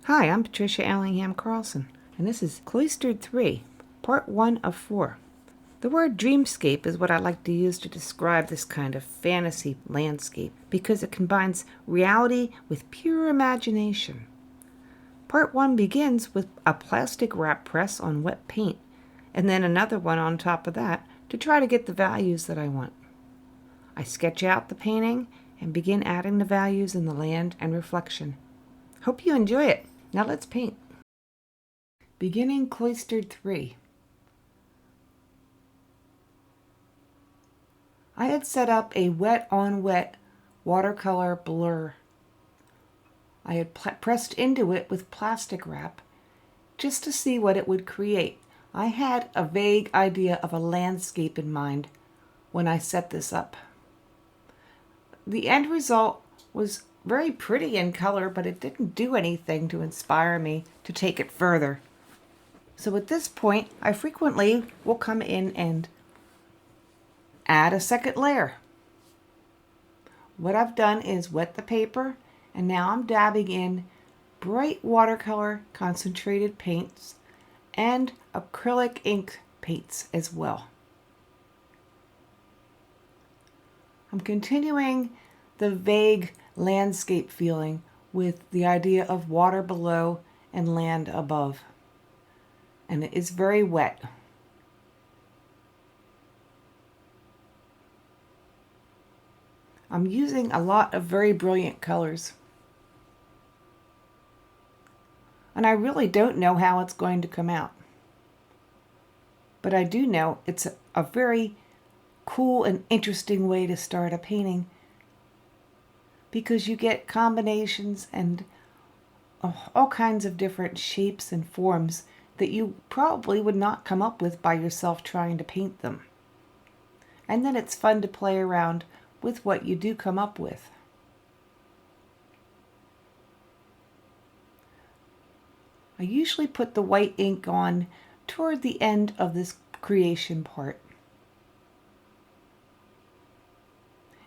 Hi, I'm Patricia Allingham Carlson, and this is Cloistered 3, Part 1 of 4. The word dreamscape is what I like to use to describe this kind of fantasy landscape because it combines reality with pure imagination. Part 1 begins with a plastic wrap press on wet paint, and then another one on top of that to try to get the values that I want. I sketch out the painting and begin adding the values in the land and reflection. Hope you enjoy it. Now let's paint. Beginning Cloistered 3. I had set up a wet on wet watercolor blur. I had pressed into it with plastic wrap just to see what it would create. I had a vague idea of a landscape in mind when I set this up. The end result was very pretty in color, but it didn't do anything to inspire me to take it further. So at this point, I frequently will come in and add a second layer. What I've done is wet the paper, and now I'm dabbing in bright watercolor concentrated paints and acrylic ink paints as well. I'm continuing the vague landscape feeling with the idea of water below and land above. And it is very wet. I'm using a lot of very brilliant colors. And I really don't know how it's going to come out. But I do know it's a very cool and interesting way to start a painting because you get combinations and all kinds of different shapes and forms that you probably would not come up with by yourself trying to paint them. And then it's fun to play around with what you do come up with. I usually put the white ink on toward the end of this creation part.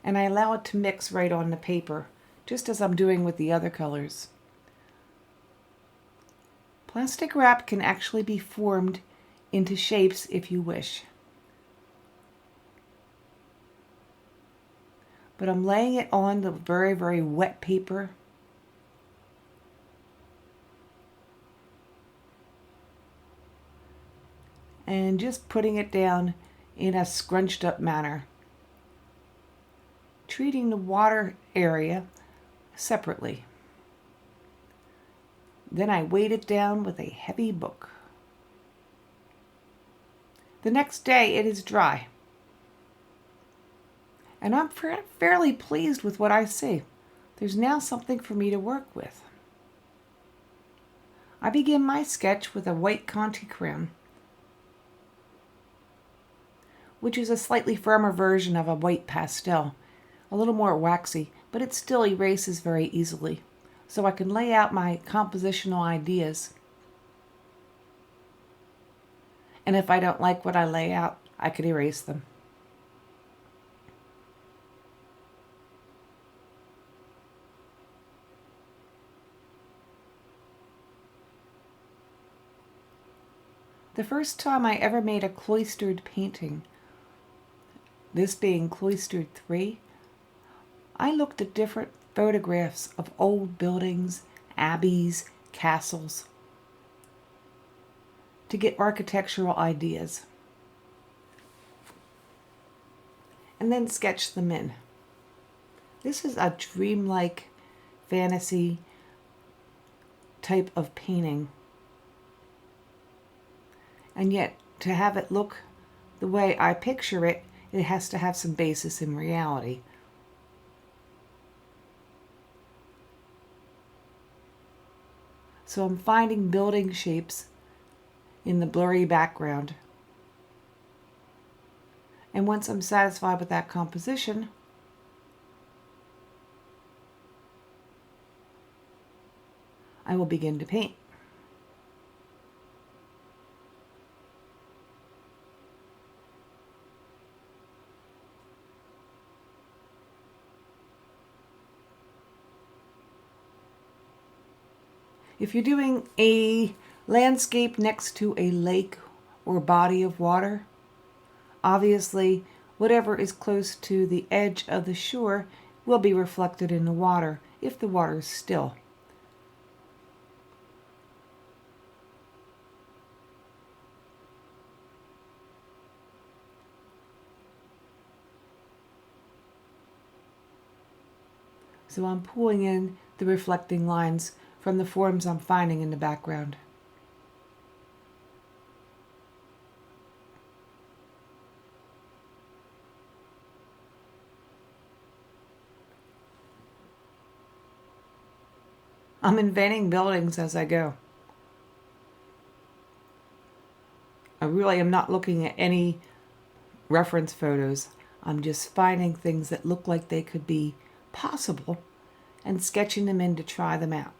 And I allow it to mix right on the paper, just as I'm doing with the other colors. Plastic wrap can actually be formed into shapes if you wish. But I'm laying it on the very, very wet paper. And just putting it down in a scrunched up manner. Treating the water area separately. Then I weight it down with a heavy book. The next day it is dry. And I'm fairly pleased with what I see. There's now something for me to work with. I begin my sketch with a white Conte crayon, which is a slightly firmer version of a white pastel, a little more waxy, but it still erases very easily. So I can lay out my compositional ideas. And if I don't like what I lay out, I could erase them. The first time I ever made a cloistered painting, this being Cloistered 3, I looked at different photographs of old buildings, abbeys, castles, to get architectural ideas, and then sketched them in. This is a dreamlike fantasy type of painting. And yet, to have it look the way I picture it, it has to have some basis in reality. So I'm finding building shapes in the blurry background. And once I'm satisfied with that composition, I will begin to paint. If you're doing a landscape next to a lake or body of water, obviously whatever is close to the edge of the shore will be reflected in the water if the water is still. So I'm pulling in the reflecting lines from the forms I'm finding in the background. I'm inventing buildings as I go. I really am not looking at any reference photos. I'm just finding things that look like they could be possible and sketching them in to try them out.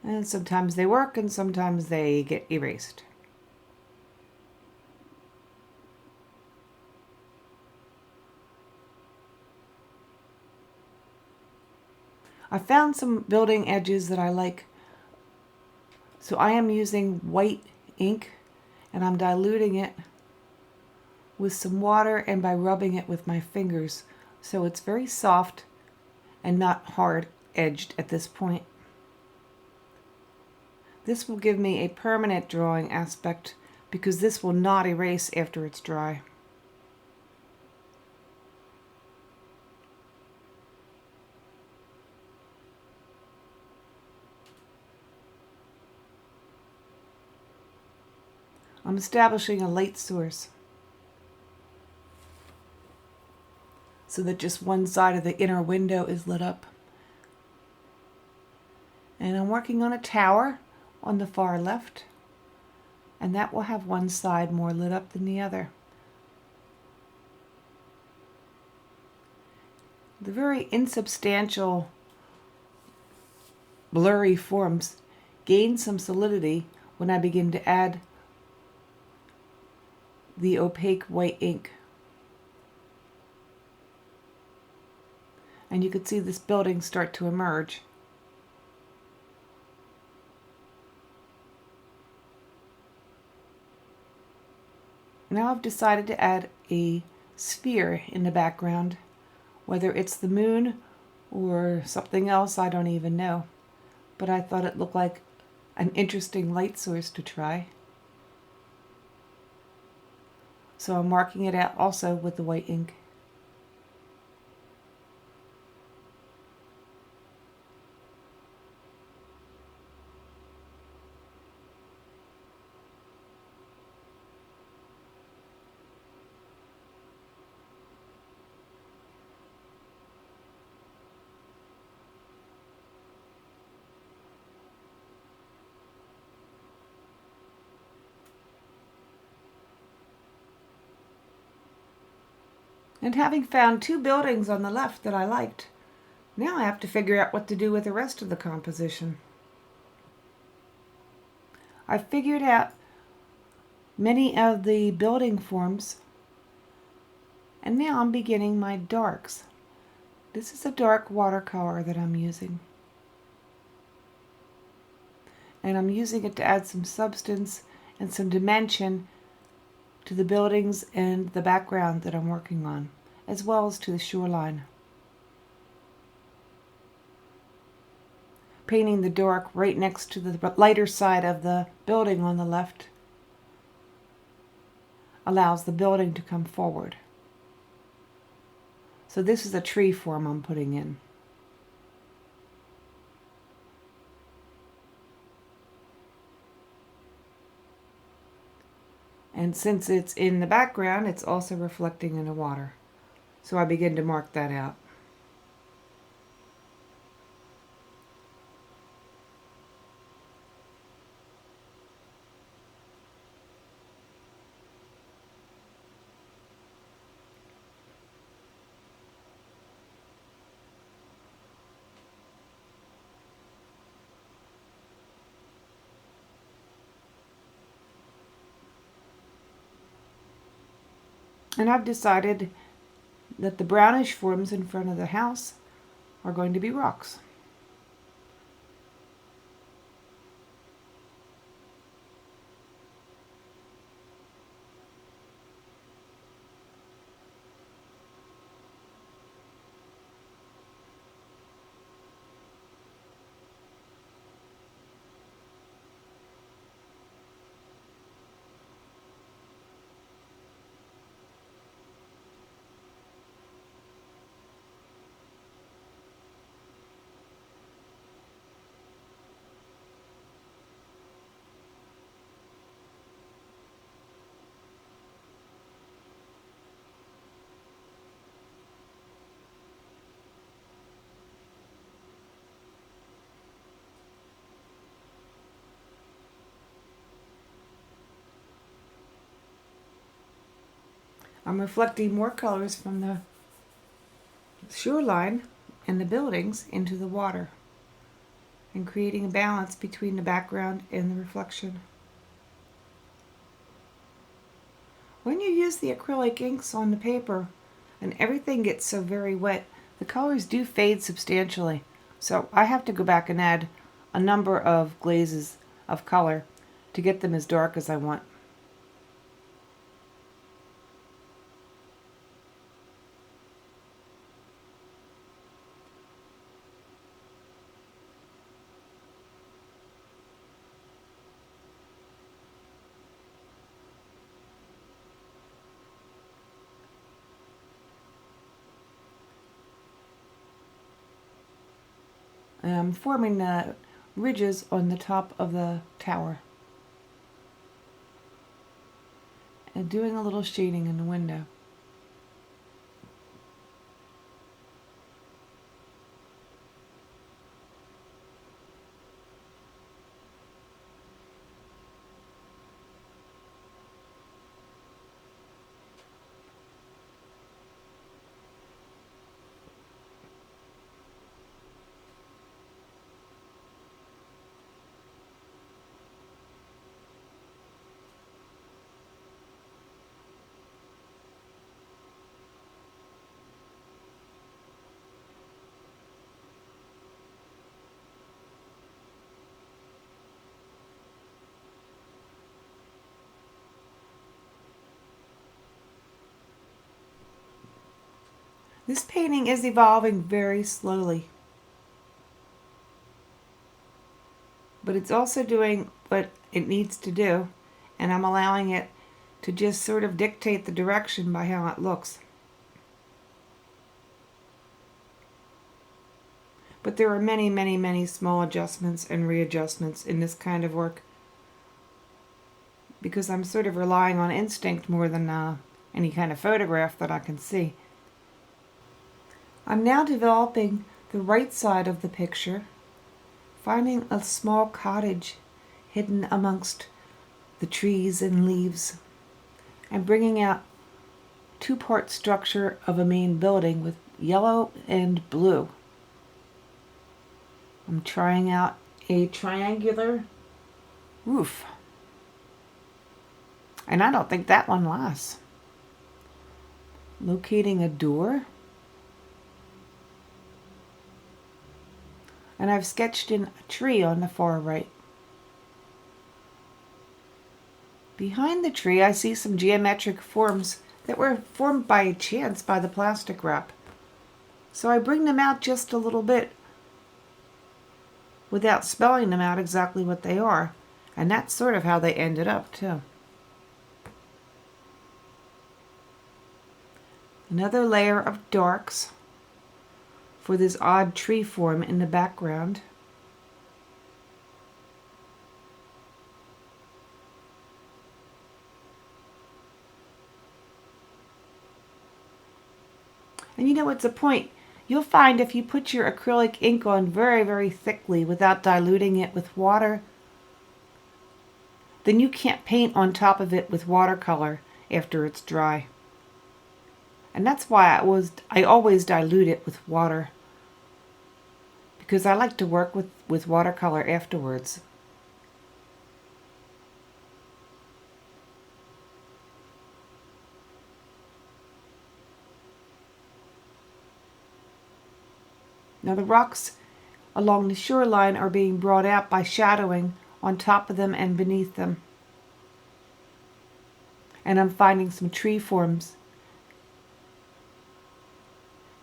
And sometimes they work and sometimes they get erased. I found some building edges that I like. So I am using white ink and I'm diluting it with some water and by rubbing it with my fingers. So it's very soft and not hard edged at this point. This will give me a permanent drawing aspect because this will not erase after it's dry. I'm establishing a light source so that just one side of the inner window is lit up. And I'm working on a tower on the far left, and that will have one side more lit up than the other. The very insubstantial, blurry forms gain some solidity when I begin to add the opaque white ink. And you could see this building start to emerge. Now I've decided to add a sphere in the background. Whether it's the moon or something else, I don't even know. But I thought it looked like an interesting light source to try. So I'm marking it out also with the white ink. And having found two buildings on the left that I liked, now I have to figure out what to do with the rest of the composition. I've figured out many of the building forms, and now I'm beginning my darks. This is a dark watercolor that I'm using. And I'm using it to add some substance and some dimension to the buildings and the background that I'm working on, as well as to the shoreline. Painting the dark right next to the lighter side of the building on the left allows the building to come forward. So this is a tree form I'm putting in. And since it's in the background, it's also reflecting in the water. So I begin to mark that out. And I've decided that the brownish forms in front of the house are going to be rocks. I'm reflecting more colors from the shoreline and the buildings into the water and creating a balance between the background and the reflection. When you use the acrylic inks on the paper and everything gets so very wet, the colors do fade substantially. So I have to go back and add a number of glazes of color to get them as dark as I want. I'm forming ridges on the top of the tower and doing a little shading in the window. This painting is evolving very slowly, but it's also doing what it needs to do, and I'm allowing it to just sort of dictate the direction by how it looks. But there are many, many, many small adjustments and readjustments in this kind of work because I'm sort of relying on instinct more than any kind of photograph that I can see. I'm now developing the right side of the picture, finding a small cottage hidden amongst the trees and leaves, and bringing out two-part structure of a main building with yellow and blue. I'm trying out a triangular roof, and I don't think that one lasts. Locating a door. And I've sketched in a tree on the far right. Behind the tree I see some geometric forms that were formed by chance by the plastic wrap. So I bring them out just a little bit without spelling them out exactly what they are. And that's sort of how they ended up too. Another layer of darks for this odd tree form in the background. And you know, it's a point. You'll find if you put your acrylic ink on very, very thickly without diluting it with water, then you can't paint on top of it with watercolor after it's dry. And that's why I always dilute it with water, because I like to work with watercolor afterwards. Now the rocks along the shoreline are being brought out by shadowing on top of them and beneath them. And I'm finding some tree forms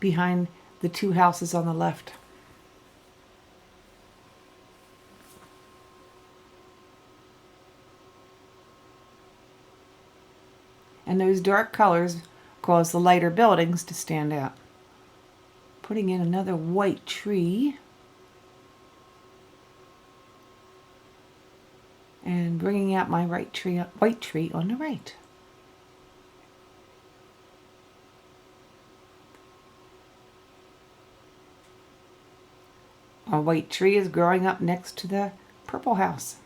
behind the two houses on the left. And those dark colors cause the lighter buildings to stand out. Putting in another white tree. And bringing out my white tree on the right. A white tree is growing up next to the purple house.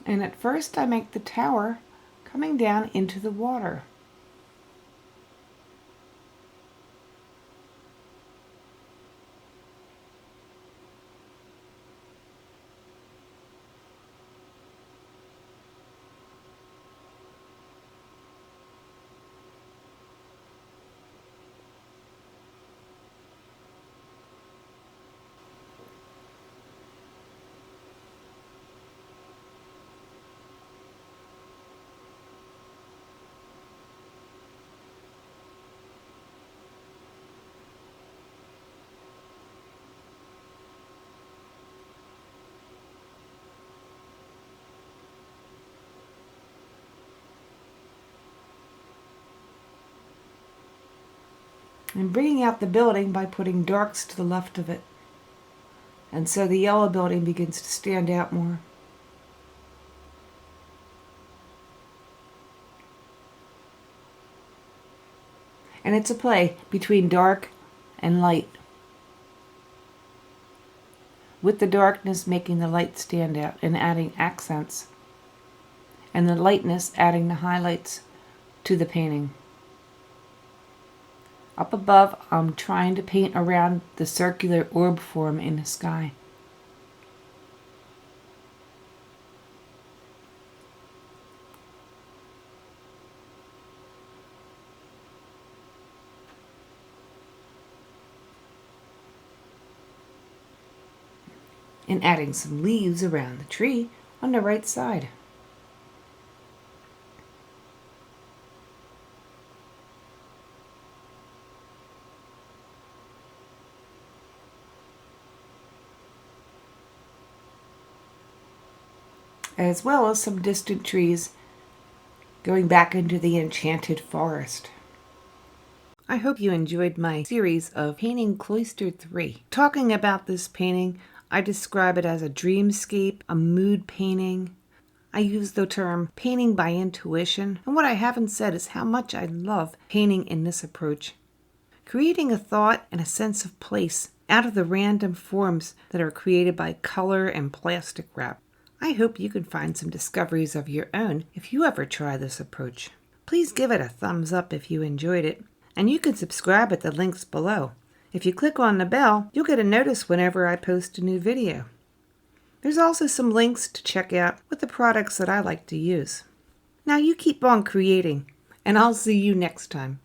And at first I make the tower coming down into the water. I'm bringing out the building by putting darks to the left of it. And so the yellow building begins to stand out more. And it's a play between dark and light, with the darkness making the light stand out and adding accents, and the lightness adding the highlights to the painting. Up above, I'm trying to paint around the circular orb form in the sky. And adding some leaves around the tree on the right side. As well as some distant trees going back into the enchanted forest. I hope you enjoyed my series of painting Cloistered 3. Talking about this painting, I describe it as a dreamscape, a mood painting. I use the term painting by intuition, and what I haven't said is how much I love painting in this approach. Creating a thought and a sense of place out of the random forms that are created by color and plastic wrap. I hope you can find some discoveries of your own if you ever try this approach. Please give it a thumbs up if you enjoyed it, and you can subscribe at the links below. If you click on the bell, you'll get a notice whenever I post a new video. There's also some links to check out with the products that I like to use. Now you keep on creating, and I'll see you next time.